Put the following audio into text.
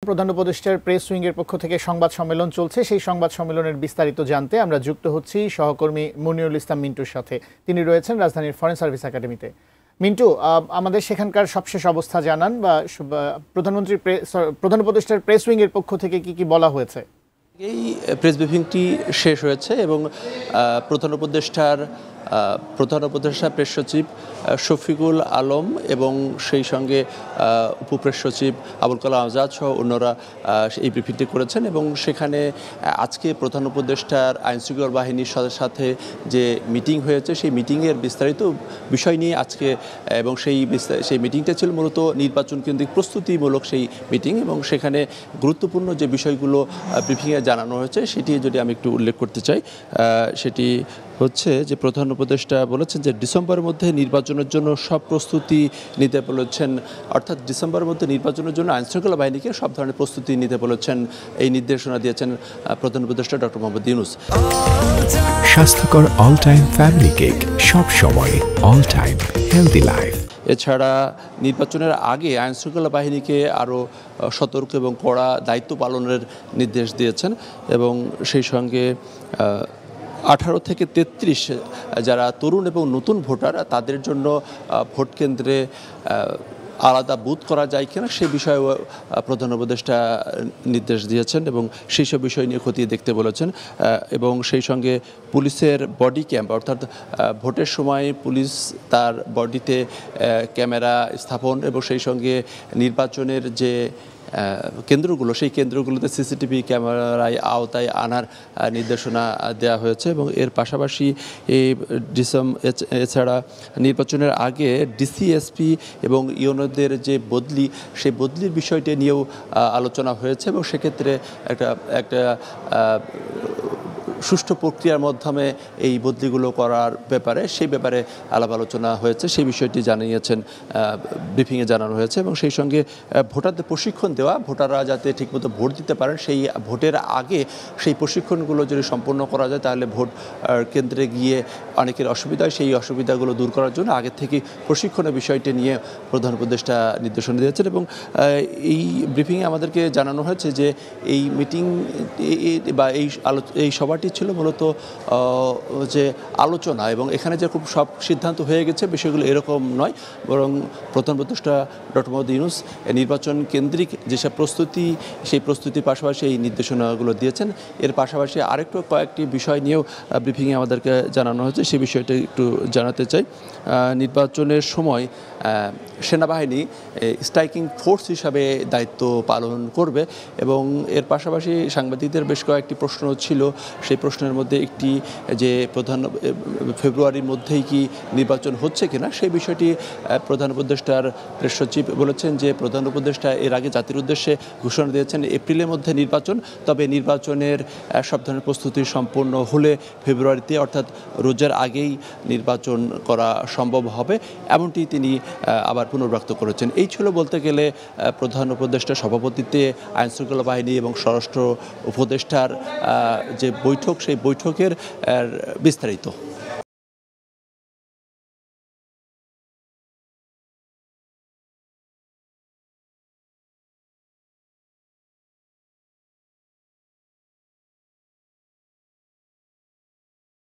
প্রধান উপদেষ্টার প্রেস উইংয়ের পক্ষ থেকে সংবাদ সম্মেলন চলছে। সেই সংবাদ সম্মেলনের বিস্তারিত জানতে আমরা যুক্ত হচ্ছি সহকর্মী মুনিরুল ইসলাম মিন্টুর সাথে। তিনি রয়েছেন রাজধানীর ফরেন সার্ভিস একাডেমিতে। মিন্টু, আমাদের সেখানকার সবশেষ অবস্থা জানান, বা প্রধান উপদেষ্টার প্রেস উইংয়ের পক্ষ থেকে কি বলা হয়েছে? এই প্রেস ব্রিফিংটি শেষ হয়েছে এবং প্রধান উপদেষ্টা প্রেস সচিব শফিকুল আলম এবং সেই সঙ্গে উপপ্রেস সচিব আবুল কালাম আজাদ সহ অন্যরা এই ব্রিফিংটি করেছেন এবং সেখানে আজকে প্রধান উপদেষ্টার আইনশৃঙ্খলা বাহিনীর সাথে যে মিটিং হয়েছে সেই মিটিংয়ের বিস্তারিত বিষয় নিয়ে আজকে এবং সেই মিটিংটা ছিল মূলত নির্বাচন কেন্দ্রিক প্রস্তুতিমূলক সেই মিটিং এবং সেখানে গুরুত্বপূর্ণ যে বিষয়গুলো ব্রিফিংয়ে জানানো হয়েছে সেটি যদি আমি একটু উল্লেখ করতে চাই, সেটি হচ্ছে যে প্রধান উপদেষ্টা বলেছেন যে ডিসেম্বরের মধ্যে নির্বাচনের জন্য সব প্রস্তুতি নিতে বলেছেন, অর্থাৎ ডিসেম্বরের মধ্যে নির্বাচনের জন্য আইনশৃঙ্খলা বাহিনীকে সব ধরনের প্রস্তুতি নিতে বলেছেন। এই নির্দেশনা দিয়েছেন প্রধান উপদেষ্টা ডক্টর মোহাম্মদ ইউনূস। স্বাস্থ্যকর অল টাইম ফ্যামিলি কেক, সব সময় অল টাইম হেলদি লাইফ। এছাড়া নির্বাচনের আগে আইনশৃঙ্খলা বাহিনীকে আরও সতর্ক এবং কড়া দায়িত্ব পালনের নির্দেশ দিয়েছেন এবং সেই সঙ্গে 18 থেকে 33 যারা তরুণ এবং নতুন ভোটার তাদের জন্য ভোট কেন্দ্রে আলাদা বুথ করা যায় কিনা সে বিষয়েও প্রধান উপদেষ্টা নির্দেশ দিয়েছেন এবং সেই সব বিষয় নিয়ে খতিয়ে দেখতে বলেছেন এবং সেই সঙ্গে পুলিশের বডি ক্যাম্প, অর্থাৎ ভোটের সময় পুলিশ তার বডিতে ক্যামেরা স্থাপন এবং সেই সঙ্গে নির্বাচনের যে কেন্দ্রগুলো সেই কেন্দ্রগুলোতে সিসিটিভি ক্যামেরায় আওতায় আনার নির্দেশনা দেওয়া হয়েছে এবং এর পাশাপাশি এছাড়া নির্বাচনের আগে ডিসিএসপি এবং ইউনোদের যে বদলি সেই বদলির বিষয়টি নিয়েও আলোচনা হয়েছে এবং সেক্ষেত্রে একটা সুষ্ঠু প্রক্রিয়ার মাধ্যমে এই বদলিগুলো করার ব্যাপারে আলাপ আলোচনা হয়েছে, সেই বিষয়টি জানিয়েছেন, ব্রিফিংয়ে জানানো হয়েছে এবং সেই সঙ্গে ভোটারদের প্রশিক্ষণ দেওয়া, ভোটাররা যাতে ঠিকমতো ভোট দিতে পারেন সেই ভোটের আগে সেই প্রশিক্ষণগুলো যদি সম্পন্ন করা যায় তাহলে ভোট কেন্দ্রে গিয়ে অনেকের অসুবিধা হয়, সেই অসুবিধাগুলো দূর করার জন্য আগে থেকে প্রশিক্ষণের বিষয়টি নিয়ে প্রধান উপদেষ্টা নির্দেশনা দিয়েছেন এবং এই ব্রিফিংয়ে আমাদেরকে জানানো হয়েছে যে এই মিটিং বা এই সভাটি ছিল মূলত যে আলোচনা এবং এখানে যে খুব সব সিদ্ধান্ত হয়ে গেছে বিষয়গুলো এরকম নয়, বরং প্রধান উপদেষ্টা ডক্টর মোহাম্মদ ইউনূস নির্বাচন কেন্দ্রিক যেসব প্রস্তুতি সেই প্রস্তুতির পাশাপাশি এই নির্দেশনাগুলো দিয়েছেন। এর পাশাপাশি আরেকটু কয়েকটি বিষয় নিয়েও ব্রিফিংয়ে আমাদেরকে জানানো হয়েছে, সেই বিষয়টা একটু জানাতে চাই। নির্বাচনের সময় সেনাবাহিনী স্ট্রাইকিং ফোর্স হিসাবে দায়িত্ব পালন করবে এবং এর পাশাপাশি সাংবাদিকদের বেশ কয়েকটি প্রশ্ন ছিল, সেই প্রশ্নের মধ্যে একটি যে ফেব্রুয়ারির মধ্যেই কি নির্বাচন হচ্ছে কিনা সেই বিষয়টি প্রধান উপদেষ্টার প্রেস সচিব বলেছেন যে প্রধান উপদেষ্টা এর আগে জাতির উদ্দেশ্যে ঘোষণা দিয়েছেন এপ্রিলের মধ্যে নির্বাচন, তবে নির্বাচনের সব ধরনের প্রস্তুতি সম্পন্ন হলে ফেব্রুয়ারিতে অর্থাৎ রোজার আগেই নির্বাচন করা সম্ভব হবে, এমনটি তিনি আবার পুনর্ব্যক্ত করেছেন। এই ছিল বলতে গেলে প্রধান উপদেষ্টার সভাপতিত্বে আইনশৃঙ্খলা বাহিনী এবং স্বরাষ্ট্র উপদেষ্টার যে বৈঠক সেই বৈঠকের বিস্তারিত।